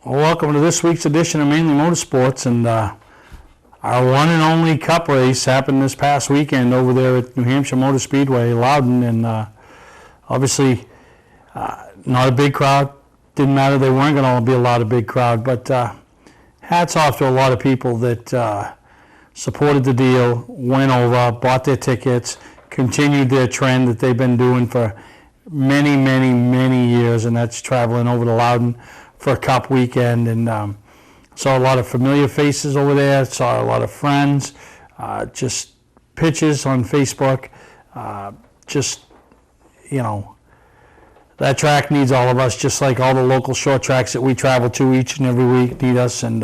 Well, welcome to this week's edition of Mainely Motorsports, and our one and only Cup race happened this past weekend over there at New Hampshire Motor Speedway, Loudon, and obviously not a big crowd. Didn't matter, they weren't going to be a lot of big crowd, but hats off to a lot of people that supported the deal, went over, bought their tickets, continued their trend that they've been doing for many, many, many years, and that's traveling over to Loudon for a Cup weekend. And saw a lot of familiar faces over there, saw a lot of friends, just pictures on Facebook. That track needs all of us, just like all the local short tracks that we travel to each and every week need us, and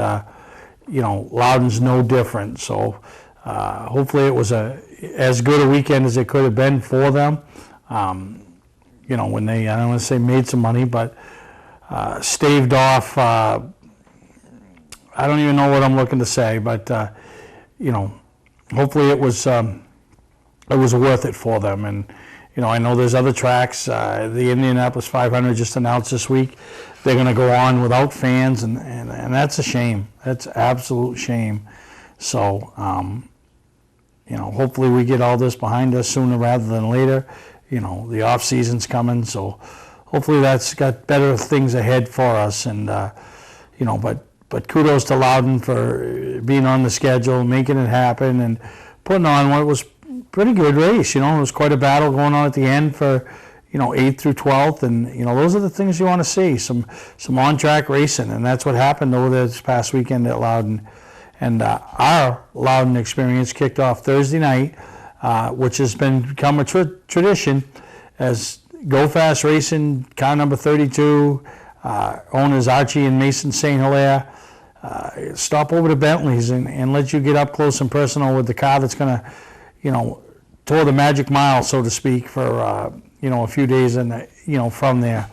Loudon's no different. So hopefully it was as good a weekend as it could have been for them. When they, I don't want to say made some money, but staved off, I don't even know what I'm looking to say, but hopefully it was worth it for them. And I know there's other tracks. The Indianapolis 500 just announced this week they're going to go on without fans, and that's a shame. That's an absolute shame. So hopefully we get all this behind us sooner rather than later. The off season's coming, so hopefully that's got better things ahead for us. And but kudos to Loudon for being on the schedule, making it happen, and putting on what was pretty good race. It was quite a battle going on at the end for 8th through 12th, and those are the things you want to see, some on-track racing, and that's what happened over there this past weekend at Loudon. And our Loudon experience kicked off Thursday night, which has become a tradition as Go Fast Racing, car number 32, owners Archie and Mason St. Hilaire, stop over to Bentley's and let you get up close and personal with the car that's going to, tour the magic mile, so to speak, for a few days from there.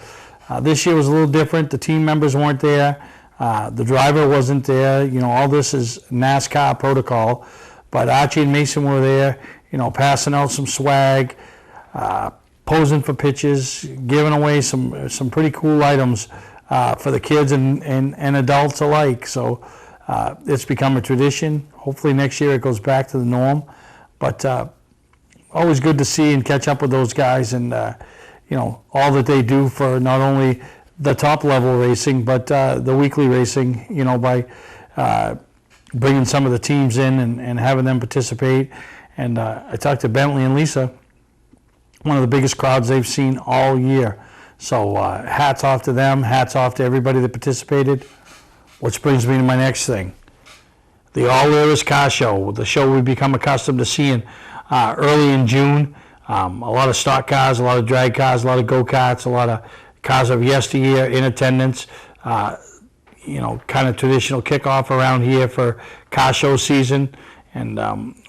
This year was a little different. The team members weren't there. The driver wasn't there. All this is NASCAR protocol, but Archie and Mason were there, passing out some swag, posing for pictures, giving away some pretty cool items for the kids and adults alike. So it's become a tradition. Hopefully next year it goes back to the norm. But always good to see and catch up with those guys, and all that they do for not only the top level racing, but the weekly racing, by bringing some of the teams in and having them participate. And I talked to Bentley and Lisa, one of the biggest crowds they've seen all year. So hats off to them, hats off to everybody that participated, which brings me to my next thing. The All-Eras Car Show, the show we've become accustomed to seeing early in June. A lot of stock cars, a lot of drag cars, a lot of go-karts, a lot of cars of yesteryear in attendance. Kind of traditional kickoff around here for car show season. And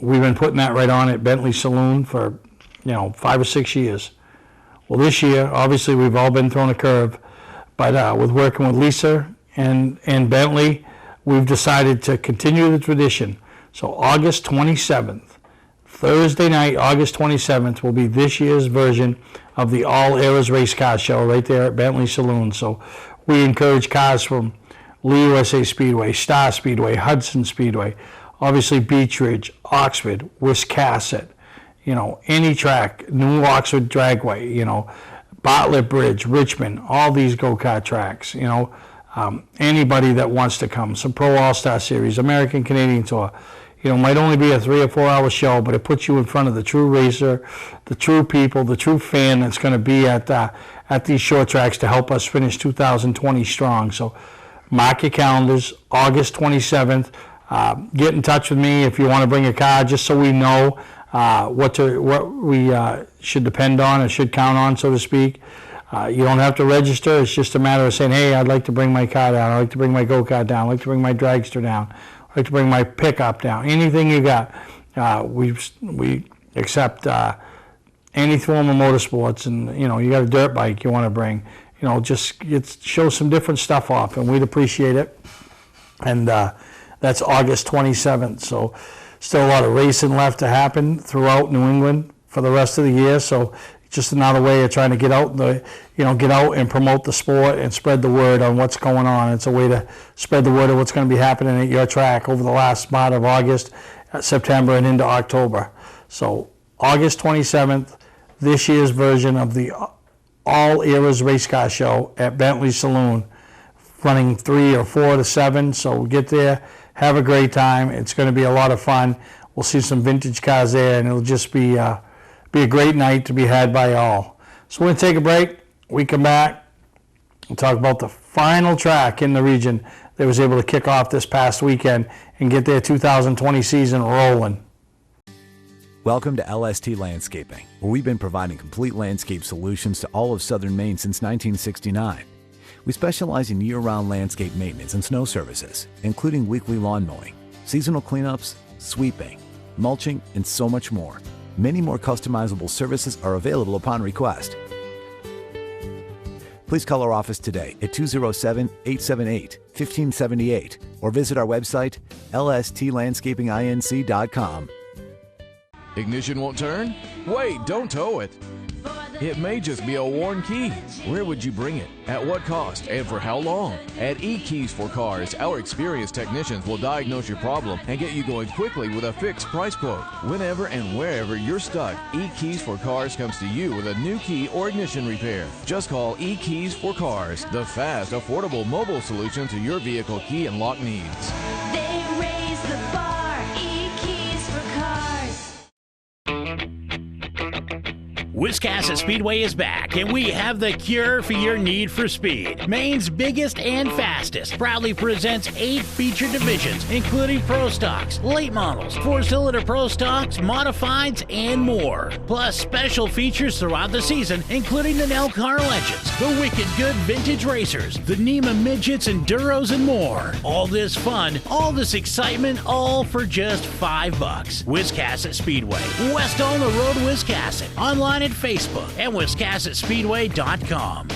we've been putting that right on at Bentley Saloon for 5 or 6 years. Well, this year, obviously, we've all been thrown a curve, but with working with Lisa and Bentley, we've decided to continue the tradition. So August 27th, Thursday night, August 27th, will be this year's version of the All-Eras Race Car Show right there at Bentley Saloon. So we encourage cars from Lee USA Speedway, Star Speedway, Hudson Speedway, obviously Beech Ridge, Oxford, Wiscasset, any track, New Oxford Dragway, Bartlett Bridge, Richmond, all these go-kart tracks, anybody that wants to come, some Pro All-Star Series, American Canadian Tour, might only be a 3 or 4 hour show, but it puts you in front of the true racer, the true people, the true fan that's going to be at these short tracks to help us finish 2020 strong. So mark your calendars, August 27th. Get in touch with me if you want to bring a car, just so we know what we should depend on or should count on, so to speak. You don't have to register. It's just a matter of saying, hey, I'd like to bring my car down. I'd like to bring my go-kart down. I'd like to bring my dragster down. I'd like to bring my pickup down. Anything you got. We accept any form of motorsports. And, you got a dirt bike you want to bring. Just show some different stuff off, and we'd appreciate it. And that's August 27th. So still a lot of racing left to happen throughout New England for the rest of the year. So just another way of trying to get out get out and promote the sport and spread the word on what's going on. It's a way to spread the word of what's going to be happening at your track over the last part of August, September, and into October. So August 27th, this year's version of the All Eras Race Car Show at Bentley Saloon, running 3 or 4 to 7. So get there, have a great time. It's going to be a lot of fun. We'll see some vintage cars there, and it'll just be a great night to be had by all. So we're going to take a break. We come back and talk about the final track in the region that was able to kick off this past weekend and get their 2020 season rolling. Welcome to LST Landscaping, where we've been providing complete landscape solutions to all of southern Maine since 1969. We specialize in year-round landscape maintenance and snow services, including weekly lawn mowing, seasonal cleanups, sweeping, mulching, and so much more. Many more customizable services are available upon request. Please call our office today at 207-878-1578 or visit our website, lstlandscapinginc.com. Ignition won't turn? Wait, don't tow it. It may just be a worn key. Where would you bring it? At what cost? And for how long? At E-Keys for Cars, our experienced technicians will diagnose your problem and get you going quickly with a fixed price quote. Whenever and wherever you're stuck, E-Keys for Cars comes to you with a new key or ignition repair. Just call E-Keys for Cars, the fast, affordable mobile solution to your vehicle key and lock needs. They raise the bar, E-Keys for Cars. Wiscasset Speedway is back, and we have the cure for your need for speed. Maine's biggest and fastest proudly presents 8 feature divisions, including Pro Stocks, late models, 4-cylinder Pro Stocks, modifieds, and more. Plus special features throughout the season, including the Nell Car Legends, the Wicked Good Vintage Racers, the NEMA Midgets, Enduros, and more. All this fun, all this excitement, all for just $5. Wiscasset Speedway, west on the road, Wiscasset. Online at Facebook and WiscassetSpeedway.com.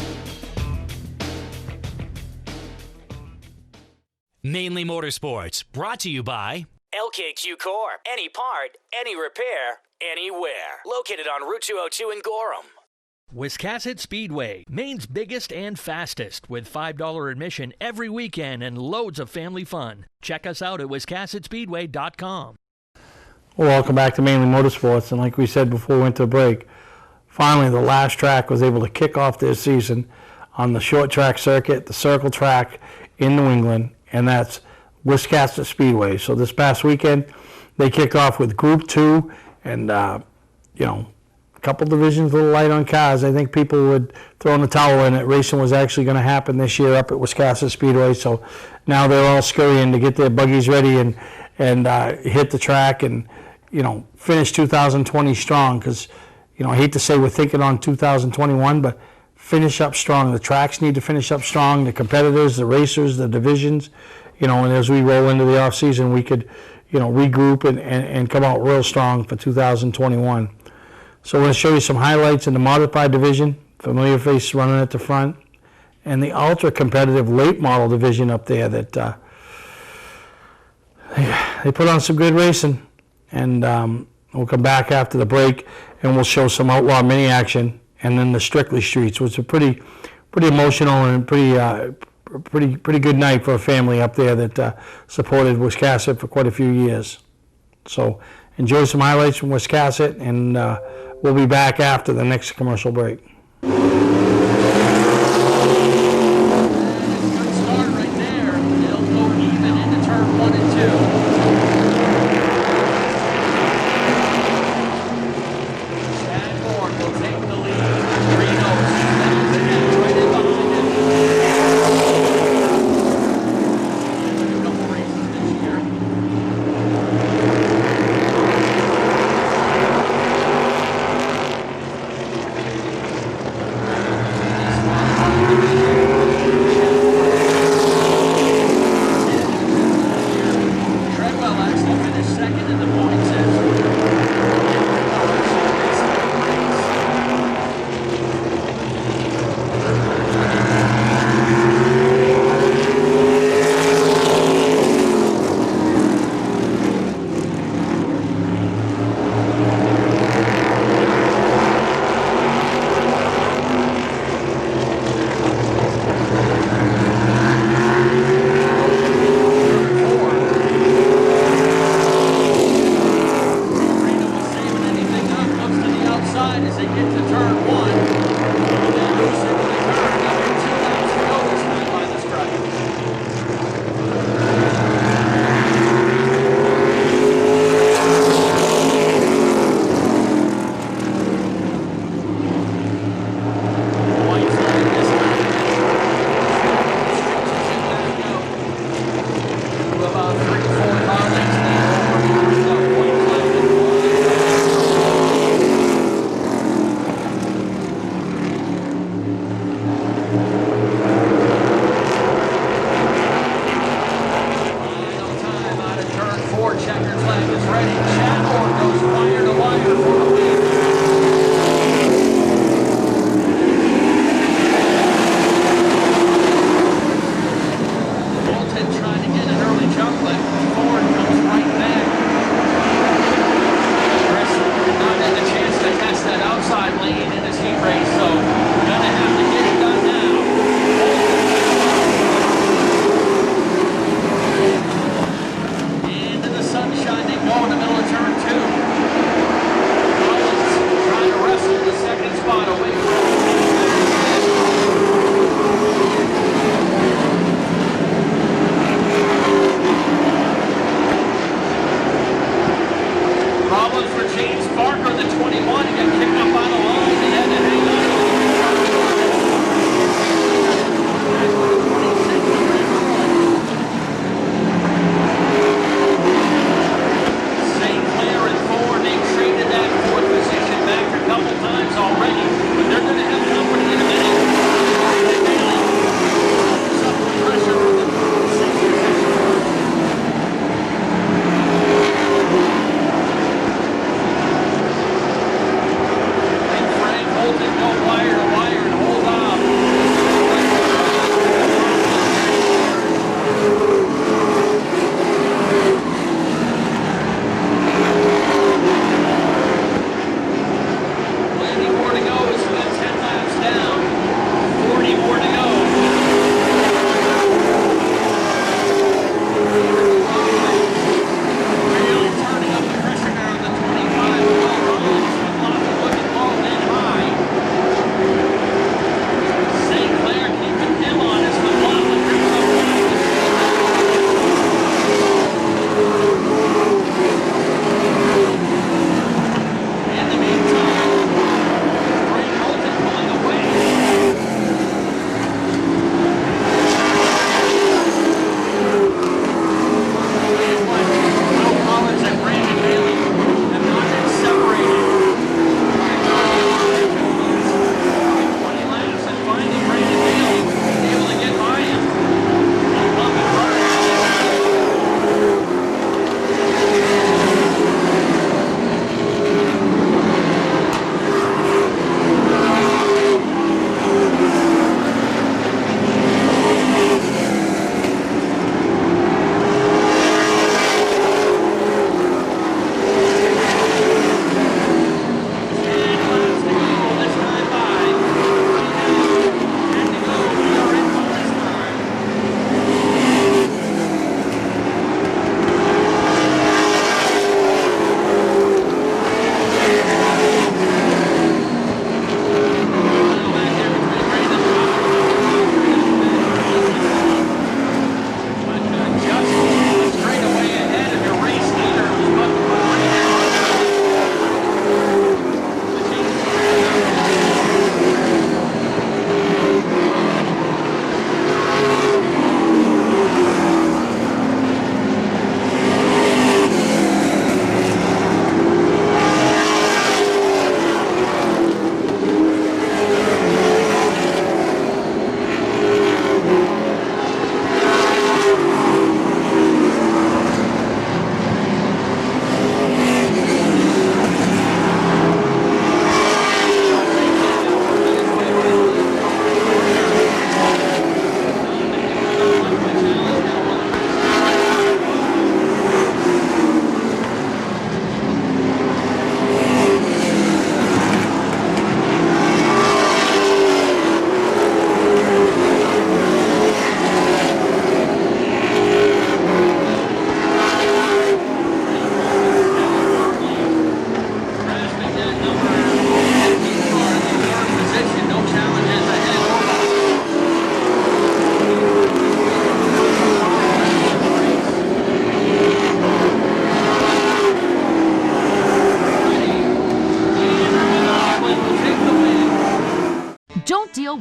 Mainly Motorsports, brought to you by LKQ Core. Any part, any repair, anywhere. Located on Route 202 in Gorham. Wiscasset Speedway, Maine's biggest and fastest, with $5 admission every weekend and loads of family fun. Check us out at WiscassetSpeedway.com. Well, welcome back to Mainly Motorsports, and like we said before we went to break, finally the last track was able to kick off their season on the short track circuit, the circle track in New England, and that's Wiscasset Speedway. So this past weekend, they kicked off with Group 2, and a couple divisions a little light on cars. I think people would throw in the towel in it. Racing was actually going to happen this year up at Wiscasset Speedway, so now they're all scurrying to get their buggies ready and hit the track and finish 2020 strong, because I hate to say we're thinking on 2021, but finish up strong. The tracks need to finish up strong, the competitors, the racers, the divisions, and as we roll into the off season, we could regroup and come out real strong for 2021. So we're going to show you some highlights in the modified division, familiar face running at the front, and the ultra competitive late model division up there that they put on some good racing. And we'll come back after the break and we'll show some outlaw mini action, and then the Strictly Streets, which was a pretty emotional and pretty good night for a family up there that supported Wiscasset for quite a few years. So enjoy some highlights from Wiscasset, and we'll be back after the next commercial break.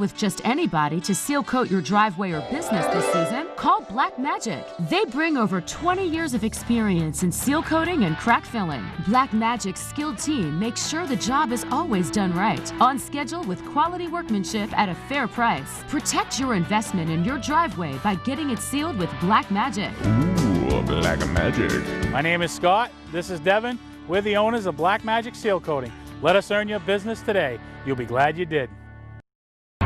with just anybody to seal coat your driveway or business this season, call Black Magic. They bring over 20 years of experience in seal coating and crack filling. Black Magic's skilled team makes sure the job is always done right, on schedule with quality workmanship at a fair price. Protect your investment in your driveway by getting it sealed with Black Magic. Ooh, Black Magic. My name is Scott. This is Devin. We're the owners of Black Magic Seal Coating. Let us earn your business today. You'll be glad you did.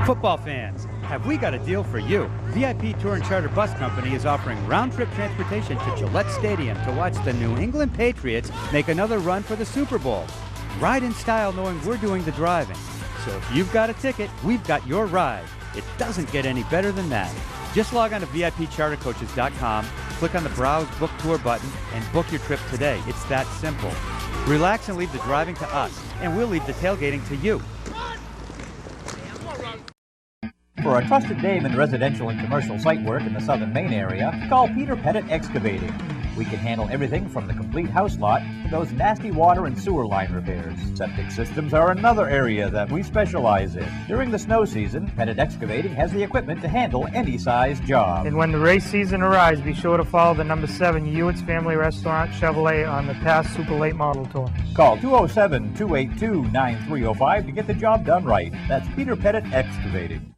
Football fans, have we got a deal for you? VIP Tour and Charter Bus Company is offering round-trip transportation to Gillette Stadium to watch the New England Patriots make another run for the Super Bowl. Ride in style knowing we're doing the driving. So if you've got a ticket, we've got your ride. It doesn't get any better than that. Just log on to VIPChartercoaches.com, click on the Browse Book Tour button, and book your trip today. It's that simple. Relax and leave the driving to us, and we'll leave the tailgating to you. For a trusted name in residential and commercial site work in the southern Maine area, call Peter Pettit Excavating. We can handle everything from the complete house lot to those nasty water and sewer line repairs. Septic systems are another area that we specialize in. During the snow season, Pettit Excavating has the equipment to handle any size job. And when the race season arrives, be sure to follow the number 7 Hewitt's Family Restaurant Chevrolet on the past Super Late Model Tour. Call 207-282-9305 to get the job done right. That's Peter Pettit Excavating.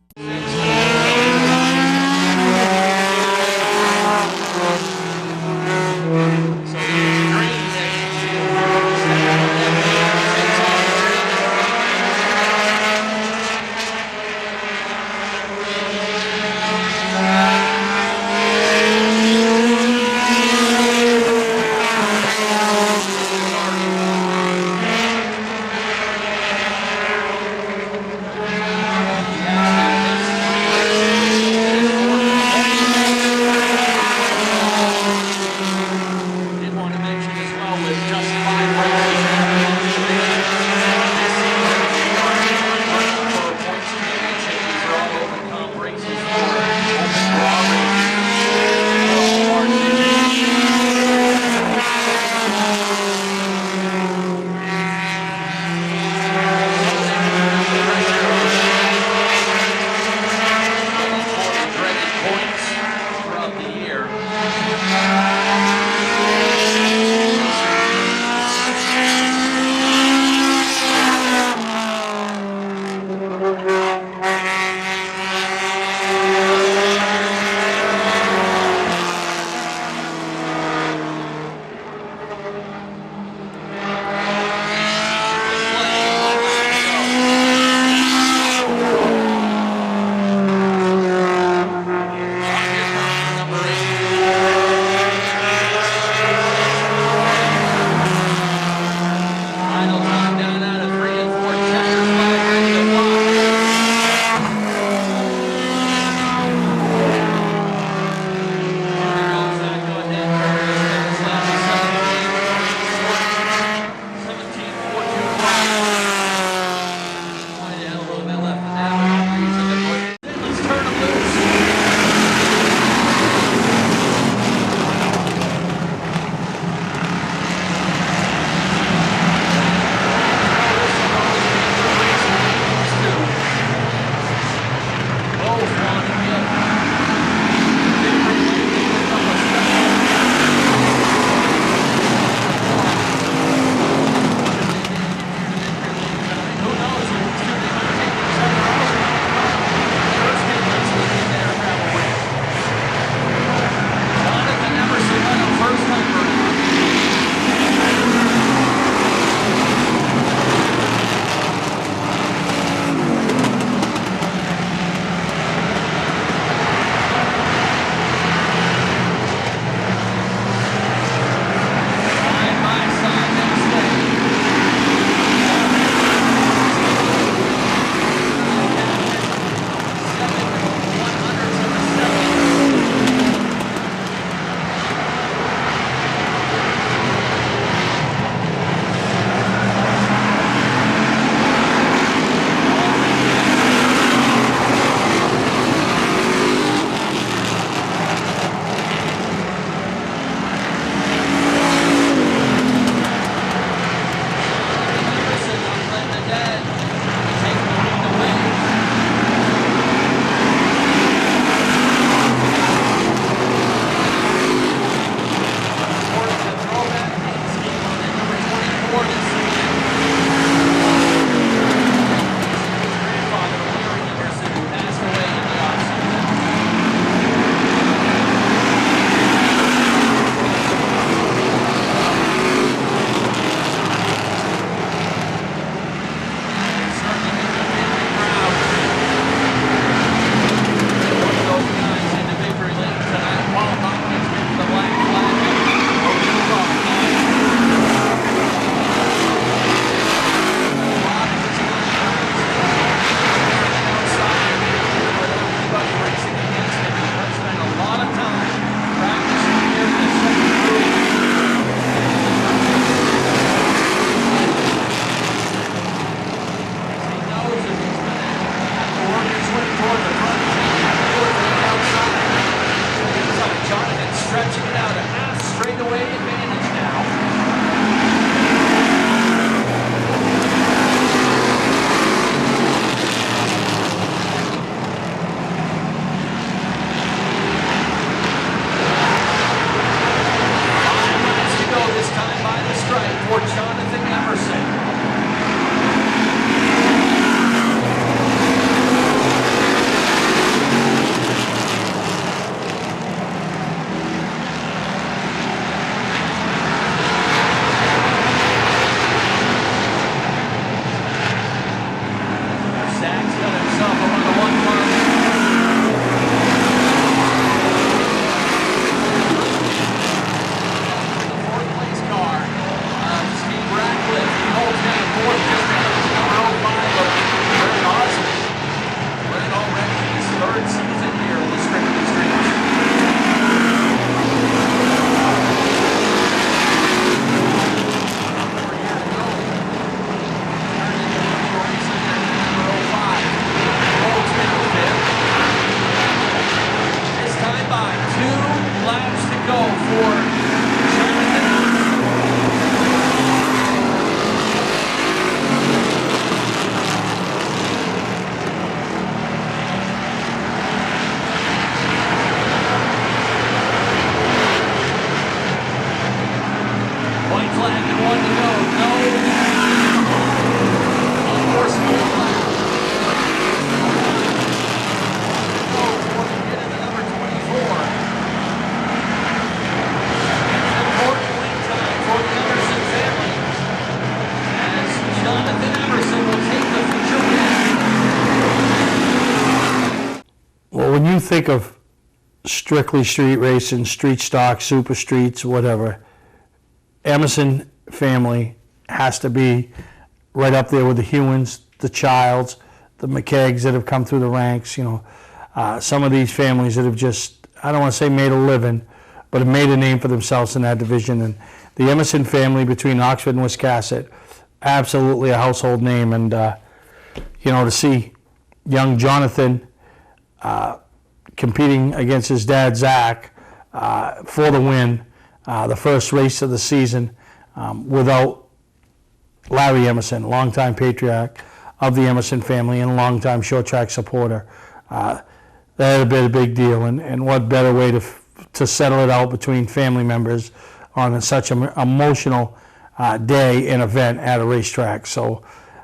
go for white flag and 1 to go. No. Unforceable flag. Go for the hit of the number 24. Important win time for the Emerson family. As Jonathan Emerson will take the feature win. Well, when you think of strictly street racing, street stock, super streets, whatever, Emerson family has to be right up there with the Hewins, the Childs, the McKeggs that have come through the ranks. You know, some of these families that have just, I don't want to say made a living, but have made a name for themselves in that division. And the Emerson family between Oxford and Wiscasset, absolutely a household name. And, you know, to see young Jonathan competing against his dad, Zach, for the win, the first race of the season, without Larry Emerson, longtime patriarch of the Emerson family and longtime short track supporter. That had been a big deal, and what better way to settle it out between family members on such an emotional day and event at a racetrack. So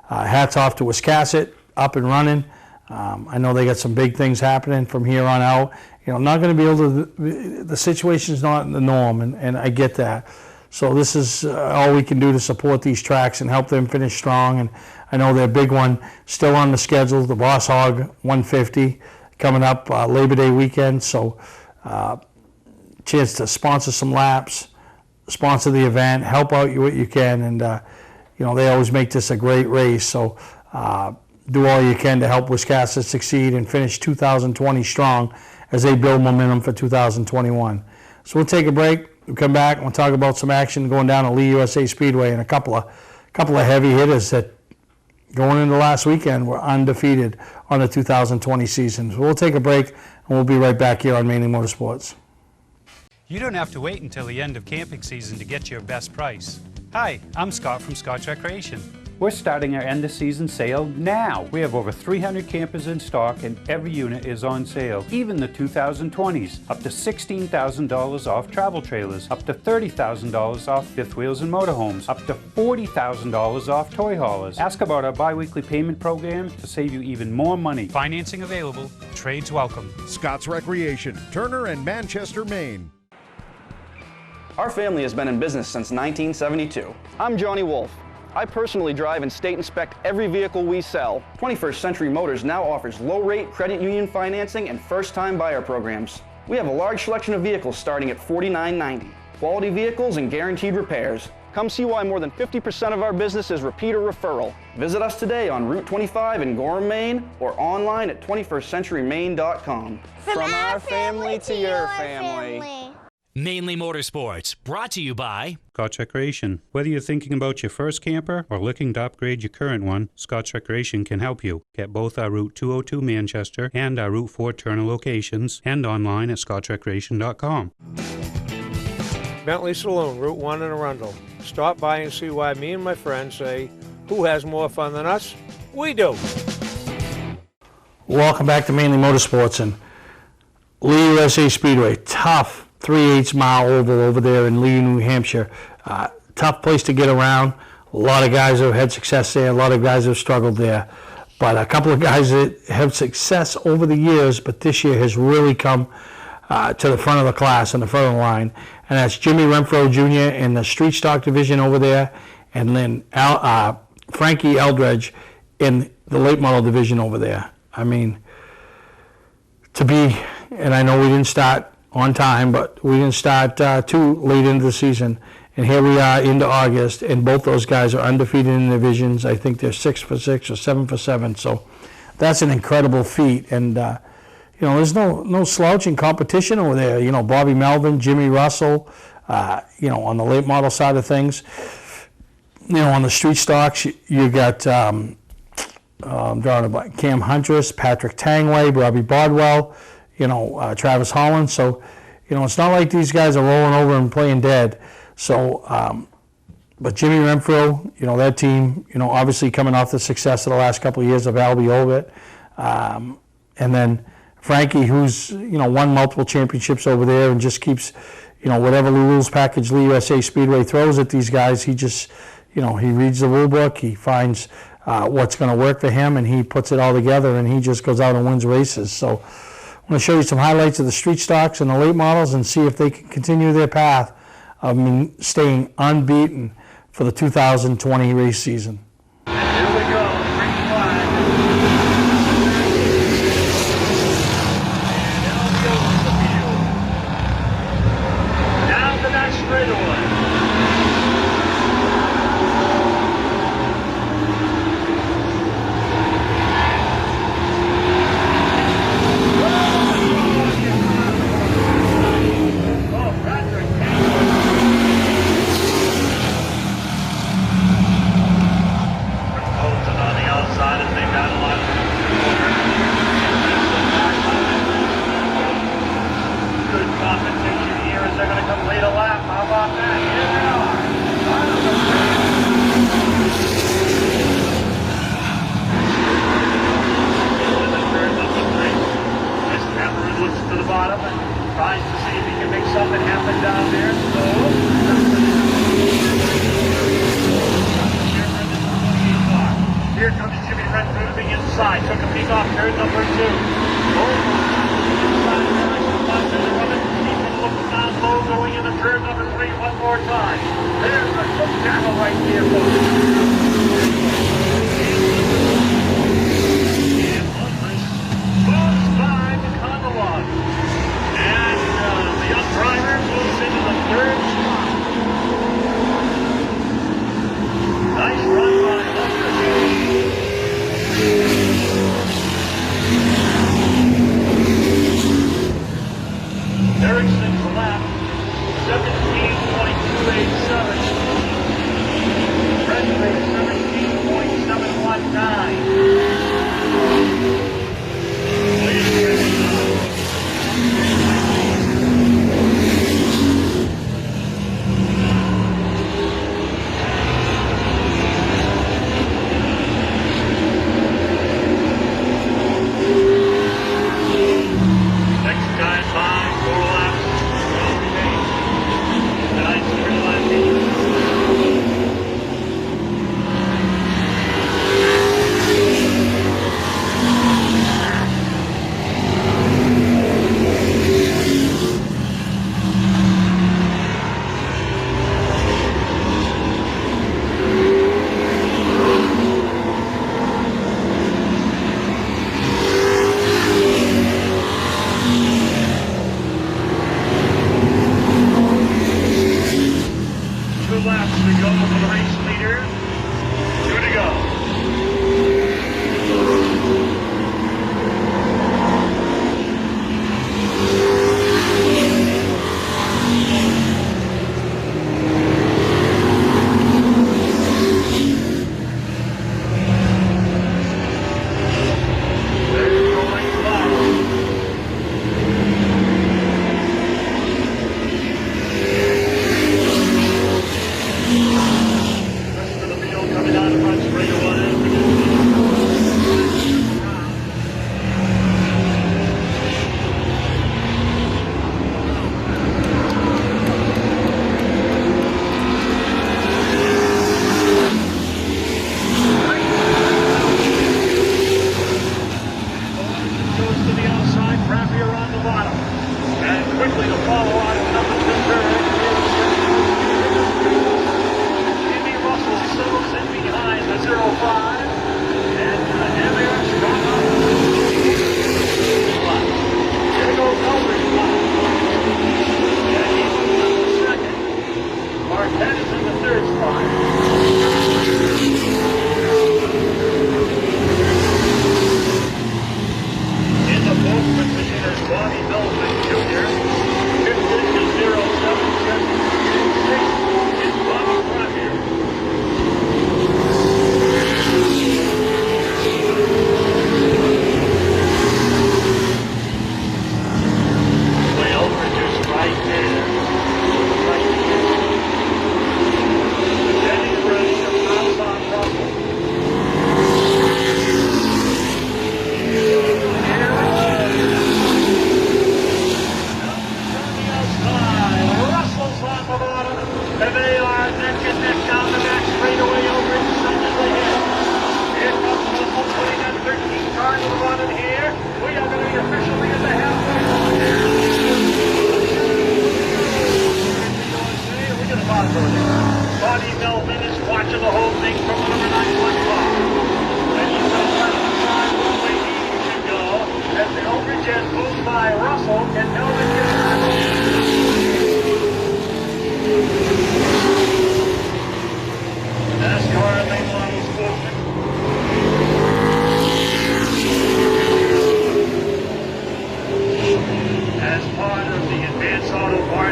hats off to Wiscasset, up and running. I know they got some big things happening from here on out. You know, not going to be able to, the situation's not the norm, and I get that. So this is all we can do to support these tracks and help them finish strong. And I know their big one still on the schedule, the Boss Hog 150, coming up Labor Day weekend. So chance to sponsor some laps, sponsor the event, help out you what you can. And, you know, they always make this a great race. So do all you can to help Wiscasset succeed and finish 2020 strong as they build momentum for 2021. So we'll take a break. We'll come back and we'll talk about some action going down at Lee USA Speedway and a couple of heavy hitters that going into last weekend were undefeated on the 2020 season. So we'll take a break and we'll be right back here on Mainely Motorsports. You don't have to wait until the end of camping season to get your best price. Hi, I'm Scott from Scott's Recreation. We're starting our end of season sale now. We have over 300 campers in stock and every unit is on sale, even the 2020s. Up to $16,000 off travel trailers, up to $30,000 off fifth wheels and motorhomes, up to $40,000 off toy haulers. Ask about our bi-weekly payment program to save you even more money. Financing available, trades welcome. Scott's Recreation, Turner and Manchester, Maine. Our family has been in business since 1972. I'm Johnny Wolf. I personally drive and state inspect every vehicle we sell. 21st Century Motors now offers low-rate credit union financing and first-time buyer programs. We have a large selection of vehicles starting at $49.90. Quality vehicles and guaranteed repairs. Come see why more than 50% of our business is repeat or referral. Visit us today on Route 25 in Gorham, Maine, or online at 21stcenturymaine.com. From our family to your family. Mainly Motorsports, brought to you by Scott's Recreation. Whether you're thinking about your first camper or looking to upgrade your current one, Scott's Recreation can help you. Get both our Route 202 Manchester and our Route 4 Turner locations and online at scottsrecreation.com. Bentley Saloon, Route 1 in Arundel. Stop by and see why me and my friends say, who has more fun than us? We do. Welcome back to Mainly Motorsports and Lee USA Speedway. Tough 3/8 mile oval over there in Lee, New Hampshire. Tough place to get around. A lot of guys have had success there. A lot of guys have struggled there. But a couple of guys that have success over the years, but this year has really come to the front of the class and the front of the line. And that's Jimmy Renfro Jr. in the street stock division over there, and then Frankie Eldredge in the late model division over there. I mean, to be, and I know we didn't start on time, but we didn't start too late into the season. And here we are into August, and both those guys are undefeated in the divisions. I think they're 6 for 6 or 7 for 7. So that's an incredible feat. And, you know, there's no slouching competition over there. You know, Bobby Melvin, Jimmy Russell, you know, on the late model side of things. You know, on the street stocks, you got I'm drawing about Cam Huntress, Patrick Tangway, Robbie Bardwell, you know, Travis Holland. So it's not like these guys are rolling over and playing dead. So, but Jimmy Renfro, that team, obviously coming off the success of the last couple of years of Albie Ovett, and then Frankie, who's won multiple championships over there and just keeps, whatever the rules package Lee USA Speedway throws at these guys, he just, he reads the rule book, he finds what's going to work for him, and he puts it all together, and he just goes out and wins races. So I'm going to show you some highlights of the street stocks and the late models and see if they can continue their path of staying unbeaten for the 2020 race season. Here we go, green flag. And out goes the field. Down to that straightaway.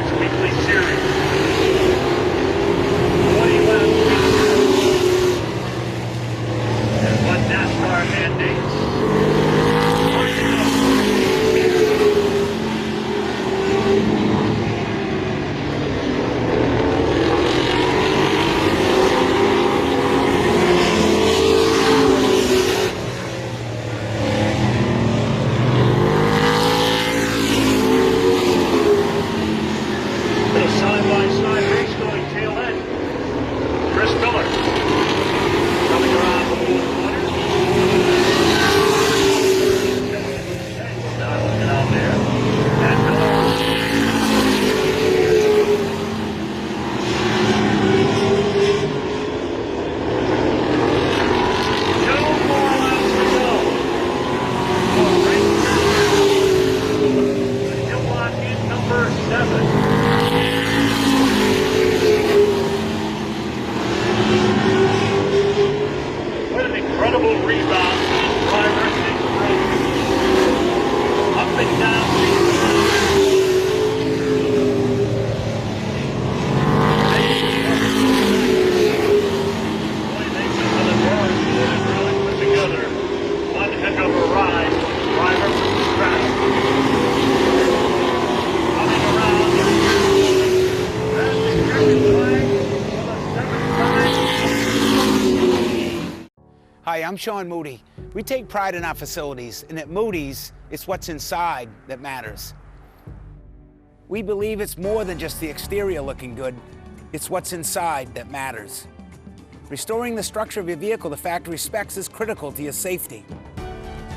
Motorsports Weekly Series. 20 laps and what NASCAR mandates. Side-by-side race going tail end. Chris Miller coming around the fourth corner. Looking out there. And Miller. Two more laps to go. He'll lock in number 7. What an incredible rebound. Driver takes right. Up and down. Boy, they took to the board and really put together one heck of a ride. Driver from the track. Coming around. That's the second flag for the 7th time. Hi, I'm Sean Moody. We take pride in our facilities, and at Moody's, it's what's inside that matters. We believe it's more than just the exterior looking good, it's what's inside that matters. Restoring the structure of your vehicle to factory specs is critical to your safety.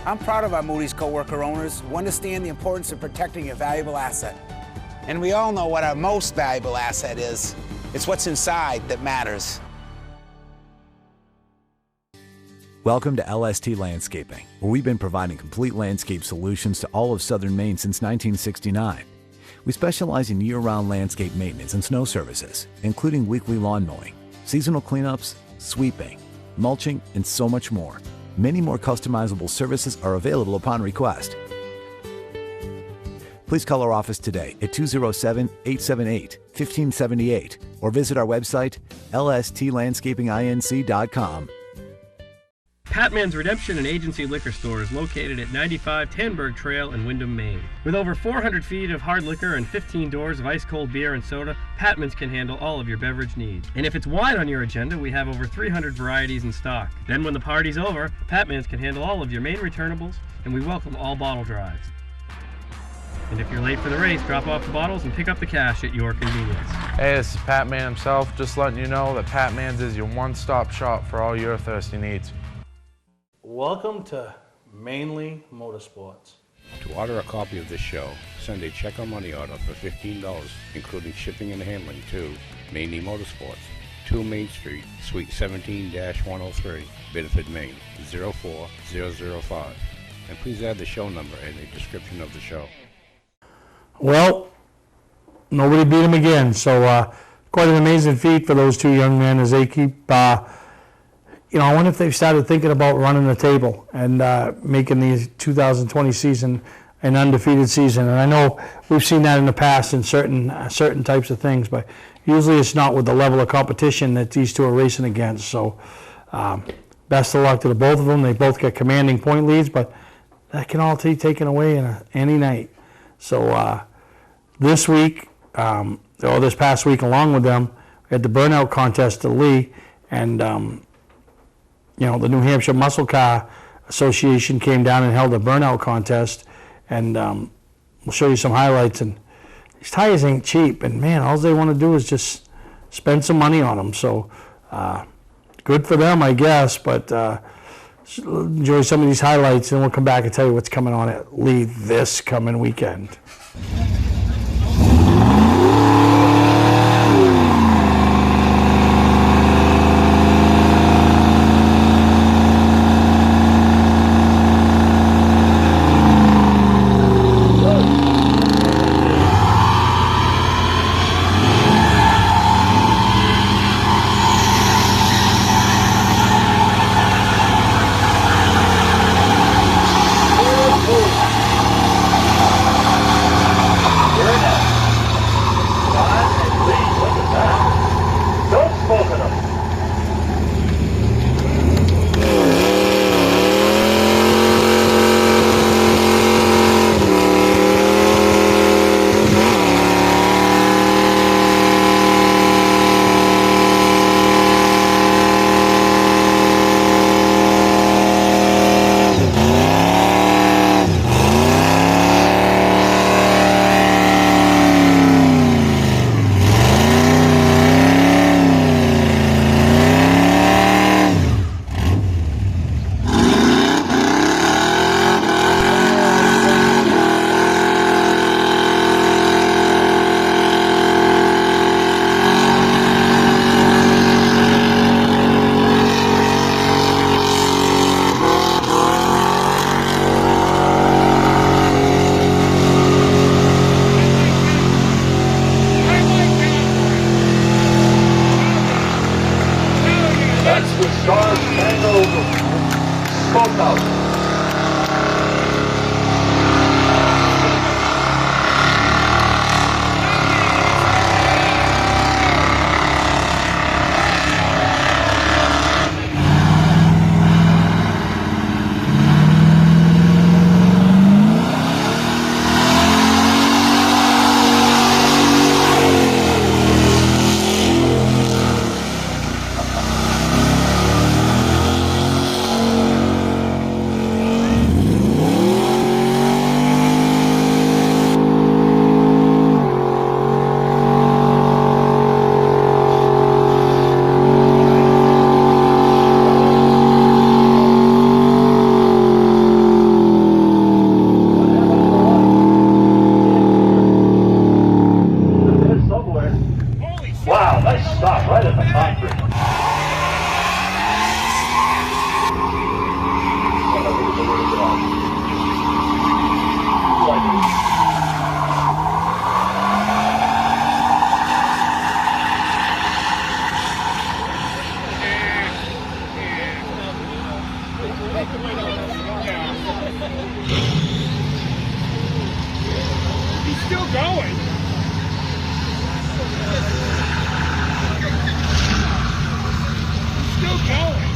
I'm proud of our Moody's co-worker owners who understand the importance of protecting your valuable asset. And we all know what our most valuable asset is. It's what's inside that matters. Welcome to LST Landscaping, where we've been providing complete landscape solutions to all of southern Maine since 1969. We specialize in year-round landscape maintenance and snow services, including weekly lawn mowing, seasonal cleanups, sweeping, mulching, and so much more. Many more customizable services are available upon request. Please call our office today at 207-878-1578 or visit our website, lstlandscapinginc.com. Patman's Redemption and Agency Liquor Store is located at 95 Tanberg Trail in Windham, Maine. With over 400 feet of hard liquor and 15 doors of ice-cold beer and soda, Patman's can handle all of your beverage needs. And if it's wine on your agenda, we have over 300 varieties in stock. Then when the party's over, Patman's can handle all of your Maine returnables, and we welcome all bottle drives. And if you're late for the race, drop off the bottles and pick up the cash at your convenience. Hey, this is Pat Man himself, just letting you know that Pat Man's is your one-stop shop for all your thirsty needs. Welcome to Mainely Motorsports. To order a copy of this show, send a check or money order for $15, including shipping and handling to Mainely Motorsports, 2 Main Street, Suite 17-103, Bedford, Maine, 04005. And please add the show number in the description of the show. Well, nobody beat him again, so quite an amazing feat for those two young men as they keep I wonder if they've started thinking about running the table and making the 2020 season an undefeated season. And I know we've seen that in the past in certain types of things, but usually it's not with the level of competition that these two are racing against. So best of luck to the both of them. They both got commanding point leads, but that can all be taken away in any night. So this week, or this past week along with them, we had the burnout contest at Lee, and the New Hampshire Muscle Car Association came down and held a burnout contest, and we'll show you some highlights. And these tires ain't cheap, and man, all they want to do is just spend some money on them. So good for them, I guess, but enjoy some of these highlights, and we'll come back and tell you what's coming on at Lee this coming weekend. Look out. Wow, nice stop right at the concrete. He's still going. Still going.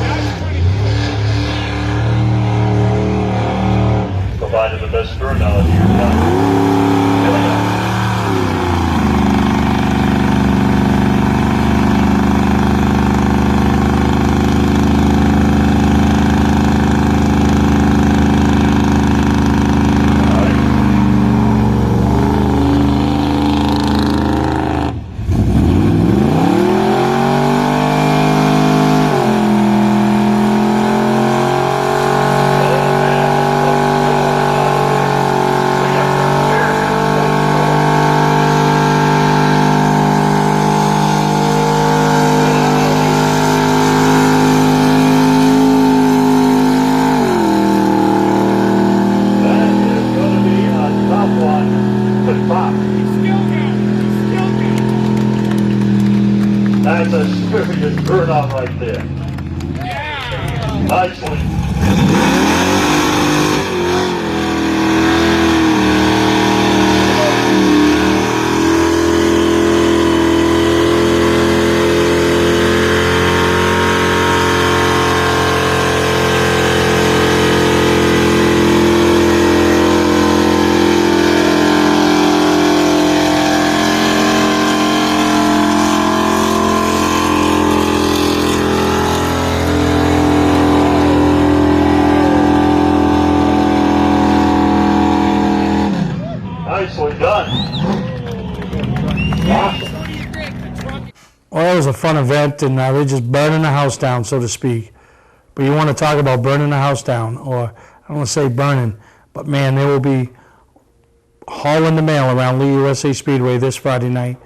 That's pretty cool. Still provided the best turnout you've done. Here we go. That's a serious burnout right there. Yeah. Nicely. Nicely done. Well, it was a fun event, and they're just burning the house down, so to speak. But you want to talk about burning the house down, or I don't want to say burning, but man, they will be hauling the mail around Lee USA Speedway this Friday night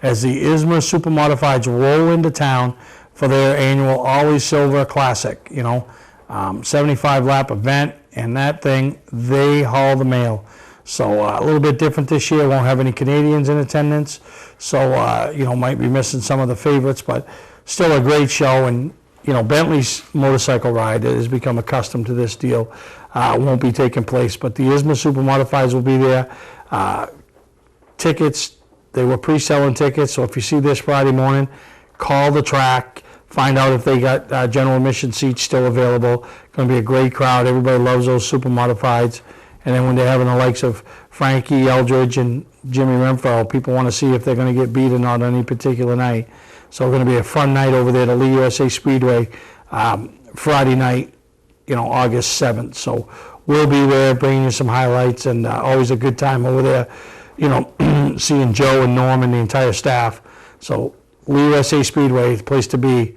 as the ISMA Supermodifieds roll into town for their annual Always Silver Classic, 75 lap event, and that thing, they haul the mail. So a little bit different this year, won't have any Canadians in attendance, so might be missing some of the favorites, but still a great show. And Bentley's motorcycle ride has become accustomed to this deal. Won't be taking place, but the ISMA Supermodifieds will be there. Tickets, they were pre-selling tickets, so if you see this Friday morning, call the track, find out if they got general admission seats still available. Going to be a great crowd. Everybody loves those Supermodifieds. And then when they're having the likes of Frankie Eldridge and Jimmy Renfro, people want to see if they're going to get beat or not on any particular night. So it's going to be a fun night over there at Lee USA Speedway, Friday night, August 7th. So we'll be there bringing you some highlights, and always a good time over there, seeing Joe and Norm and the entire staff. So Lee USA Speedway, the place to be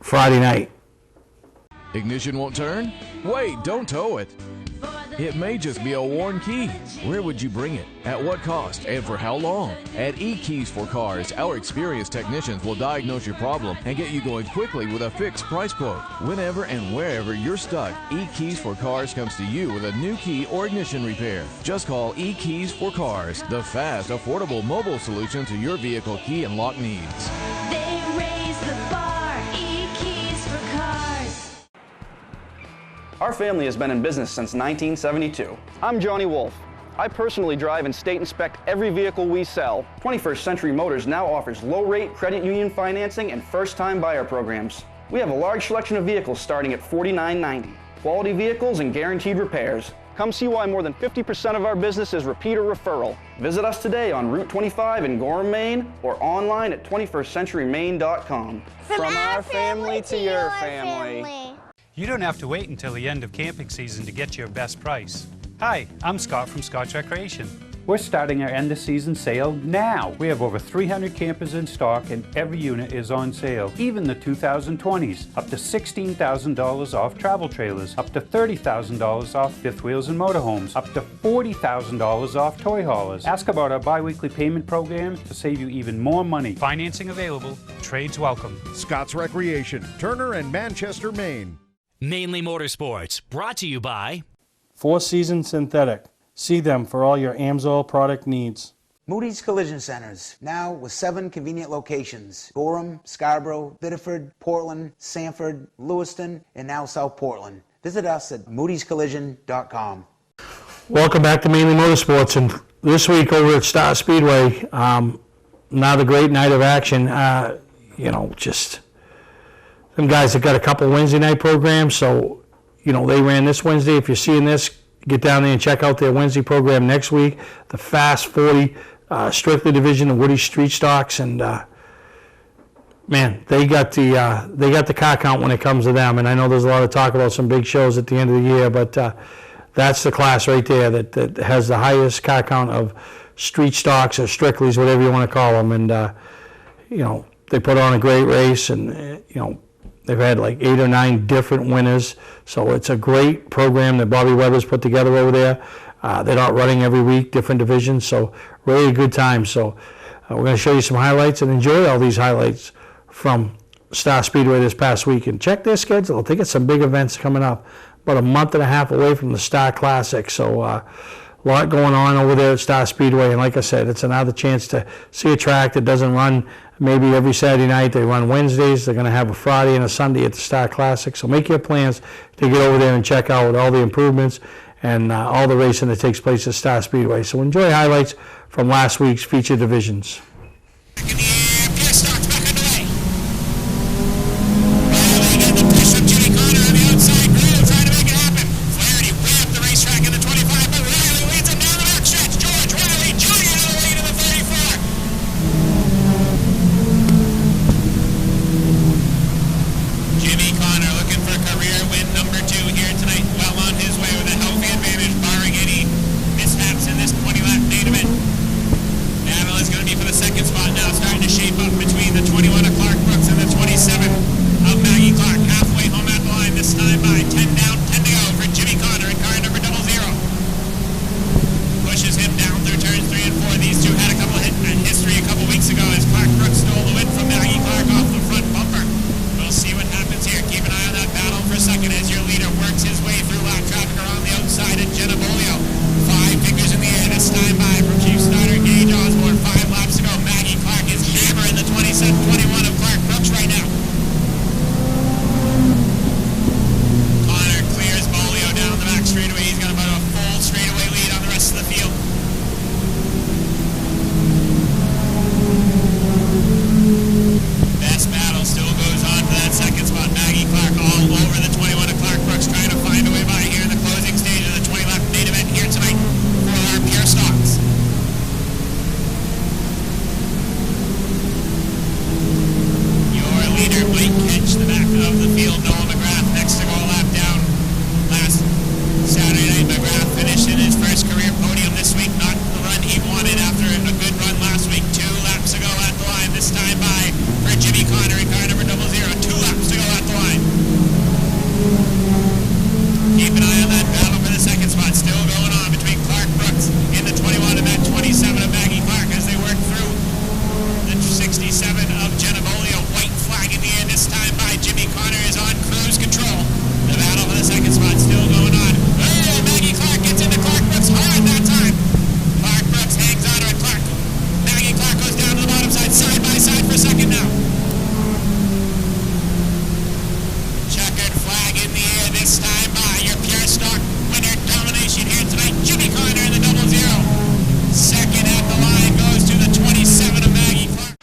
Friday night. Ignition won't turn? Wait, don't tow it. It may just be a worn key. Where would you bring it? At what cost? And for how long? At E-Keys for Cars, our experienced technicians will diagnose your problem and get you going quickly with a fixed price quote. Whenever and wherever you're stuck, E-Keys for Cars comes to you with a new key or ignition repair. Just call E-Keys for Cars, the fast, affordable mobile solution to your vehicle key and lock needs. They raise the bar, E-Keys for Cars. Our family has been in business since 1972. I'm Johnny Wolf. I personally drive and state inspect every vehicle we sell. 21st Century Motors now offers low-rate credit union financing and first-time buyer programs. We have a large selection of vehicles starting at $49.90. Quality vehicles and guaranteed repairs. Come see why more than 50% of our business is repeat or referral. Visit us today on Route 25 in Gorham, Maine, or online at 21stcenturymaine.com. From our family to your family. You don't have to wait until the end of camping season to get your best price. Hi, I'm Scott from Scott's Recreation. We're starting our end of season sale now. We have over 300 campers in stock and every unit is on sale, even the 2020s. Up to $16,000 off travel trailers, up to $30,000 off fifth wheels and motorhomes, up to $40,000 off toy haulers. Ask about our bi-weekly payment program to save you even more money. Financing available, trades welcome. Scott's Recreation, Turner and Manchester, Maine. Mainely Motorsports, brought to you by Four Seasons Synthetic. See them for all your AMSOIL product needs. Moody's Collision Centers, now with 7 convenient locations. Gorham, Scarborough, Biddeford, Portland, Sanford, Lewiston, and now South Portland. Visit us at moodyscollision.com. Welcome back to Mainly Motorsports, and this week over at Star Speedway, another great night of action. Just some guys have got a couple Wednesday night programs, so they ran this Wednesday. If you're seeing this, get down there and check out their Wednesday program next week. The Fast 40 Strictly division of Woody Street Stocks, and man, they got the car count when it comes to them. And I know there's a lot of talk about some big shows at the end of the year, but that's the class right there that has the highest car count of street stocks or Strictlys, whatever you want to call them. And they put on a great race, and they've had like 8 or 9 different winners. So it's a great program that Bobby Weber's put together over there. They're not running every week, different divisions, so really a good time. So we're going to show you some highlights and enjoy all these highlights from Star Speedway this past week. And check their schedule. They got some big events coming up, about a month and a half away from the Star Classic. So a lot going on over there at Star Speedway. And like I said, it's another chance to see a track that doesn't run maybe every Saturday night. They run Wednesdays. They're going to have a Friday and a Sunday at the Star Classic. So make your plans to get over there and check out all the improvements and all the racing that takes place at Star Speedway. So enjoy highlights from last week's feature divisions. Second spot now, starting bench, the back of the field. Noah McGrath next to go a lap down. Last Saturday night, McGrath finished in his first career podium this week. Not the run he wanted after a good run last week. 2 laps ago at the line. This time by for Jimmy Connor in car number 00. 2 laps to go at the line. Keep an eye on that battle for the second spot. Still going on between Clark Brooks in the 21 and that 27 of Maggie Clark as they work through the 67 of Genevolio. White flag in the air this time by Jimmy Connor is on cruise control. The battle for the second spot still going on. Oh, Maggie Clark gets into Clark Brooks hard that time. Clark Brooks hangs on her at Clark. Maggie Clark goes down to the bottom side by side for second now. Checkered flag in the air this time by your pure stock winner domination here tonight. Jimmy Connor in the 00. Second at the line goes to the 27 of Maggie Clark.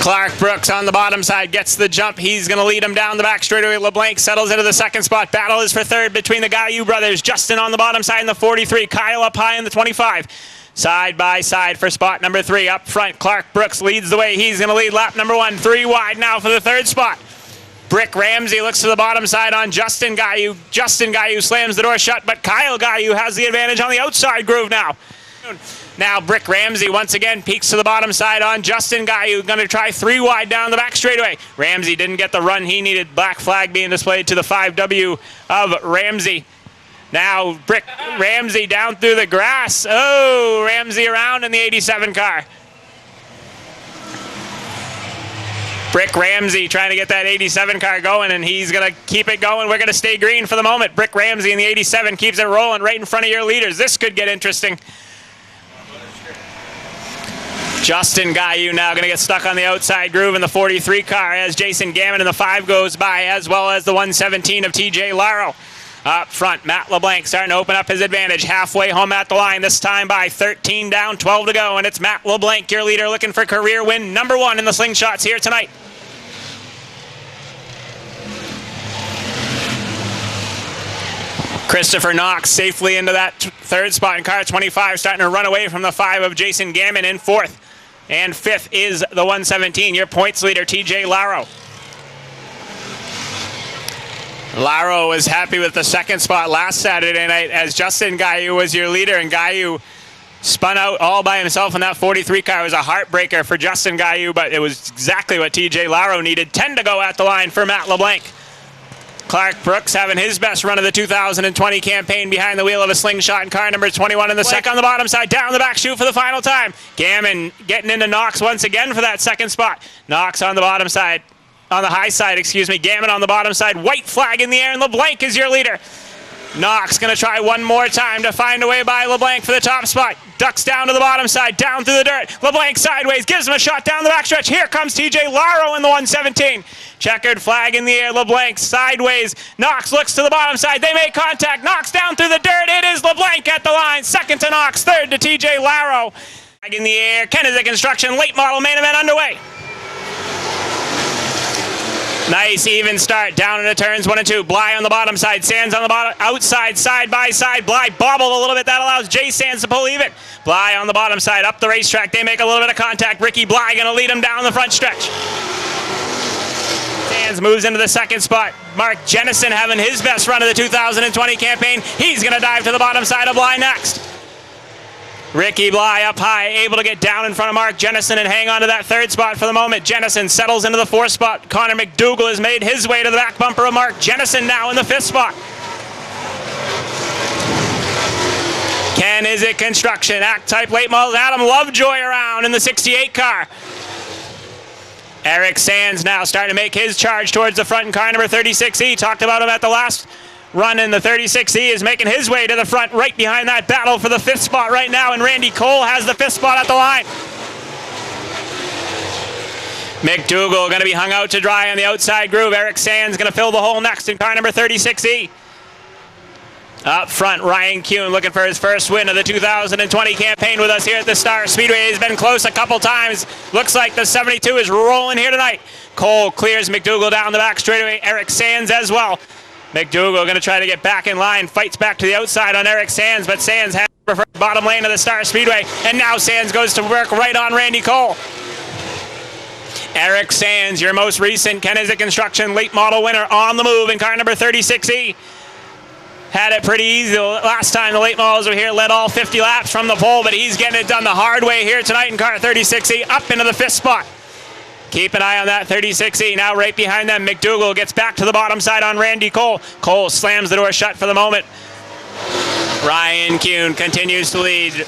Clark Brooks on the bottom side gets the jump. He's going to lead him down the back straightaway. LeBlanc settles into the second spot. Battle is for third between the Gaillou brothers. Justin on the bottom side in the 43. Kyle up high in the 25. Side by side for spot number 3. Up front, Clark Brooks leads the way. He's going to lead lap number 1. 3 wide now for the third spot. Brick Ramsey looks to the bottom side on Justin Gaillou. Justin Gaillou slams the door shut, but Kyle Gaillou has the advantage on the outside groove now. Now Brick Ramsey once again peeks to the bottom side on Justin Gaillou. Going to try 3 wide down the back straightaway. Ramsey didn't get the run he needed. Black flag being displayed to the 5W of Ramsey. Now Brick Ramsey down through the grass. Oh, Ramsey around in the 87 car. Brick Ramsey trying to get that 87 car going, and he's going to keep it going. We're going to stay green for the moment. Brick Ramsey in the 87 keeps it rolling right in front of your leaders. This could get interesting. Justin Gaillou now going to get stuck on the outside groove in the 43 car as Jason Gammon in the 5 goes by, as well as the 117 of TJ Laro. Up front, Matt LeBlanc starting to open up his advantage. Halfway home at the line, this time by 13 down, 12 to go, and it's Matt LeBlanc, your leader, looking for career win number 1 in the slingshots here tonight. Christopher Knox safely into that third spot in car 25, starting to run away from the 5 of Jason Gammon in 4th. And 5th is the 117, your points leader, TJ Laro. Laro was happy with the second spot last Saturday night as Justin Gaillou was your leader, and Gaillou spun out all by himself in that 43 car. It was a heartbreaker for Justin Gaillou, but it was exactly what TJ Laro needed. 10 to go at the line for Matt LeBlanc. Clark Brooks having his best run of the 2020 campaign behind the wheel of a slingshot in car number 21 in the second on the bottom side, down the back chute for the final time. Gammon getting into Knox once again for that second spot. Knox on the bottom side, on the high side, excuse me. Gammon on the bottom side, white flag in the air, and LeBlanc is your leader. Knox going to try one more time to find a way by LeBlanc for the top spot. Ducks down to the bottom side, down through the dirt. LeBlanc sideways, gives him a shot down the backstretch. Here comes TJ Laro in the 117. Checkered flag in the air, LeBlanc sideways. Knox looks to the bottom side. They make contact. Knox down through the dirt. It is LeBlanc at the line. Second to Knox, third to TJ Laro. Flag in the air, Kennedy Construction, late model main event underway. Nice even start down into turns 1 and 2. Bly on the bottom side, Sands on the bottom outside, side by side. Bly bobbled a little bit. That allows Jay Sands to pull even. Bly on the bottom side, up the racetrack. They make a little bit of contact. Ricky Bly going to lead him down the front stretch. Sands moves into the second spot. Mark Jennison having his best run of the 2020 campaign. He's going to dive to the bottom side of Bly next. Ricky Bly up high, able to get down in front of Mark Jennison and hang on to that third spot for the moment. Jennison settles into the 4th spot. Connor McDougall has made his way to the back bumper of Mark Jennison now in the 5th spot. Ken Is It Construction, Act-Type late models. Adam Lovejoy around in the 68 car. Eric Sands now starting to make his charge towards the front in car number 36E. Talked about him at the last run in the 36E, is making his way to the front right behind that battle for the 5th spot right now, and Randy Cole has the 5th spot at the line. McDougall going to be hung out to dry on the outside groove. Eric Sands going to fill the hole next in car number 36E. Up front, Ryan Kuhn looking for his first win of the 2020 campaign with us here at the Star Speedway. He's been close a couple times. Looks like the 72 is rolling here tonight. Cole clears McDougall down the back straightaway. Eric Sands as well. McDougall going to try to get back in line, fights back to the outside on Eric Sands, but Sands has the preferred bottom lane of the Star Speedway, and now Sands goes to work right on Randy Cole. Eric Sands, your most recent Kennedy Construction late model winner, on the move in car number 36E. Had it pretty easy last time the late models were here, led all 50 laps from the pole, but he's getting it done the hard way here tonight in car 36E, up into the 5th spot. Keep an eye on that 36E. Now right behind them, McDougall gets back to the bottom side on Randy Cole. Cole slams the door shut for the moment. Ryan Kuhn continues to lead.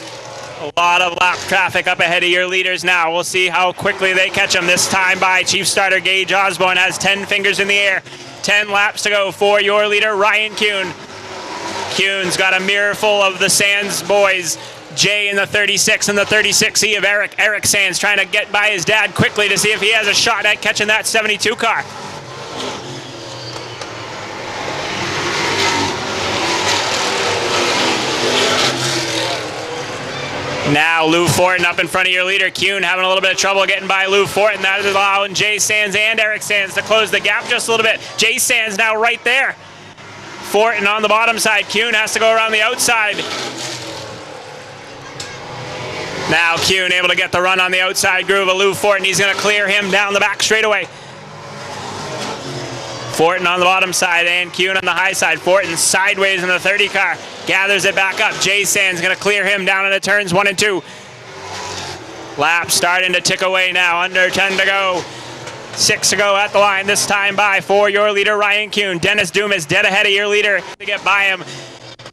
A lot of lap traffic up ahead of your leaders now. We'll see how quickly they catch them this time by Chief Starter Gage Osborne has 10 fingers in the air. 10 laps to go for your leader, Ryan Kuhn. Kuhn's got a mirror full of the Sands boys. Jay in the 36 and the 36E of Eric. Eric Sands trying to get by his dad quickly to see if he has a shot at catching that 72 car. Now Lou Fortin up in front of your leader. Kuhn having a little bit of trouble getting by Lou Fortin. That is allowing Jay Sands and Eric Sands to close the gap just a little bit. Jay Sands now right there. Fortin on the bottom side. Kuhn has to go around the outside. Now Kuhn able to get the run on the outside groove of Lou Fortin. He's going to clear him down the back straightaway. Fortin on the bottom side and Kuhn on the high side. Fortin sideways in the 30 car. Gathers it back up. Jay Sands going to clear him down into turns 1 and 2. Lap starting to tick away now. Under 10 to go. 6 to go at the line. This time by for your leader, Ryan Kuhn. Dennis Doom is dead ahead of your leader to get by him.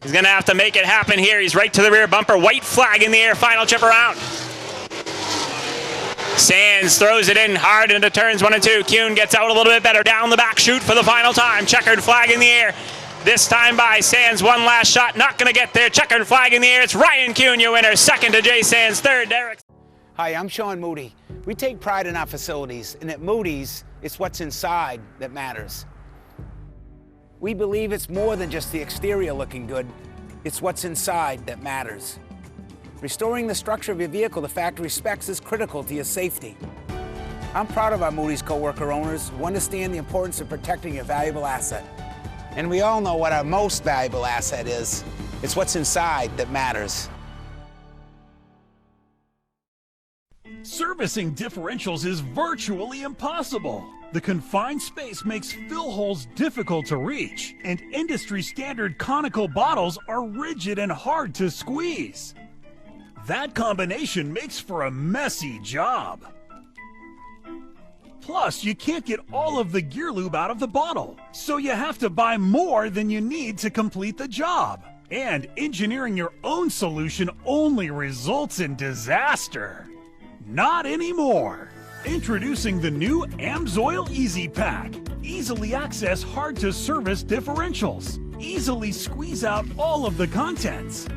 He's going to have to make it happen here. He's right to the rear bumper. White flag in the air. Final chip around. Sands throws it in hard into turns 1 and 2. Kuhn gets out a little bit better. Down the back chute for the final time. Checkered flag in the air. This time by Sands. One last shot. Not going to get there. Checkered flag in the air. It's Ryan Kuhn, your winner. Second to Jay Sands. Third, Derek. Hi, I'm Sean Moody. We take pride in our facilities, and at Moody's, it's what's inside that matters. We believe it's more than just the exterior looking good. It's what's inside that matters. Restoring the structure of your vehicle to factory specs is critical to your safety. I'm proud of our Moody's co-worker owners who understand the importance of protecting your valuable asset. And we all know what our most valuable asset is. It's what's inside that matters. Servicing differentials is virtually impossible. The confined space makes fill holes difficult to reach, and industry-standard conical bottles are rigid and hard to squeeze. That combination makes for a messy job. Plus, you can't get all of the gear lube out of the bottle, so you have to buy more than you need to complete the job. And engineering your own solution only results in disaster. Not anymore. Introducing the new AMSOIL Easy Pack. Easily access hard-to-service differentials. Easily squeeze out all of the contents.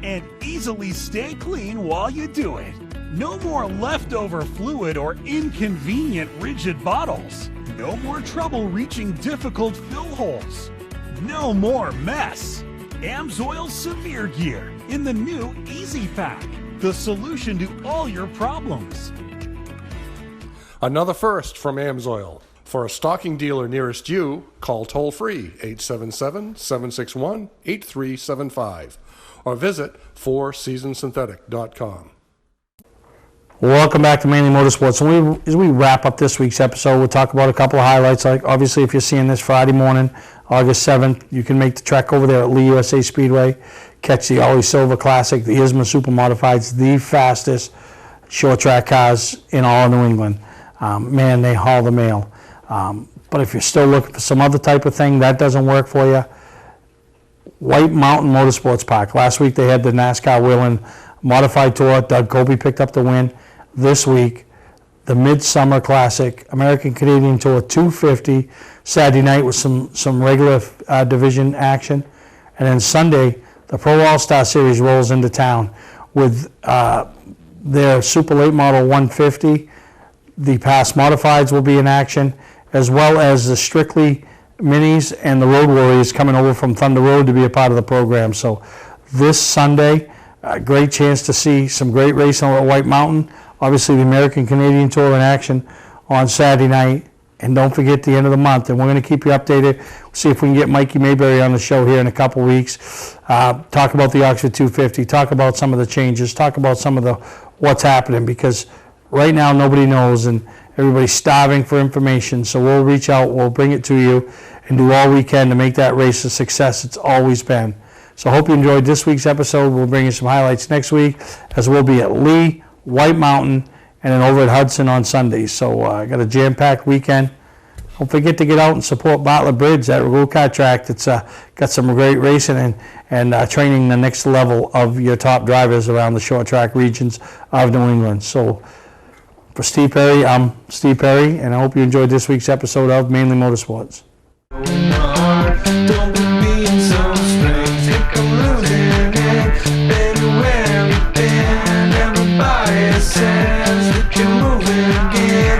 And easily stay clean while you do it. No more leftover fluid or inconvenient rigid bottles. No more trouble reaching difficult fill holes. No more mess. AMSOIL Severe Gear in the new Easy Pack. The solution to all your problems. Another first from AMSOIL. For a stocking dealer nearest you, call toll-free 877-761-8375 or visit fourseasonsynthetic.com. Welcome back to Mainly Motorsports. As we wrap up this week's episode, we'll talk about a couple of highlights. Like obviously, if you're seeing this Friday morning, August 7th, you can make the trek over there at Lee USA Speedway, catch the Ollie Silver Classic, the ISMA Super Modifieds, the fastest short track cars in all of New England. Man, they haul the mail. But if you're still looking for some other type of thing that doesn't work for you, White Mountain Motorsports Park. Last week they had the NASCAR Whelen Modified Tour. Doug Colby picked up the win. This week, the Midsummer Classic, American Canadian Tour 250, Saturday night with some regular division action. And then Sunday, the Pro All-Star Series rolls into town with their Super Late Model 150. The past modifieds will be in action, as well as the Strictly Minis and the Road Warriors coming over from Thunder Road to be a part of the program. So this Sunday, a great chance to see some great racing at White Mountain. Obviously, the American Canadian Tour in action on Saturday night. And don't forget the end of the month. And we're going to keep you updated. We'll see if we can get Mikey Mayberry on the show here in a couple weeks. Talk about the Oxford 250. Talk about some of the changes. Talk about some of the what's happening. Because right now, nobody knows. And Everybody's starving for information, so we'll reach out, we'll bring it to you, and do all we can to make that race a success it's always been. So I hope you enjoyed this week's episode. We'll bring you some highlights next week, as we'll be at Lee, White Mountain, and then over at Hudson on Sundays. So I got a jam-packed weekend. Don't forget to get out and support Bartlett Bridge, that go-kart track that's got some great racing and training the next level of your top drivers around the short track regions of New England. So for Steve Perry, I'm Steve Perry, and I hope you enjoyed this week's episode of Mainely Motorsports. Don't be being so strange. Think I'm losing it. Baby, where have you been? Everybody says that you're moving again.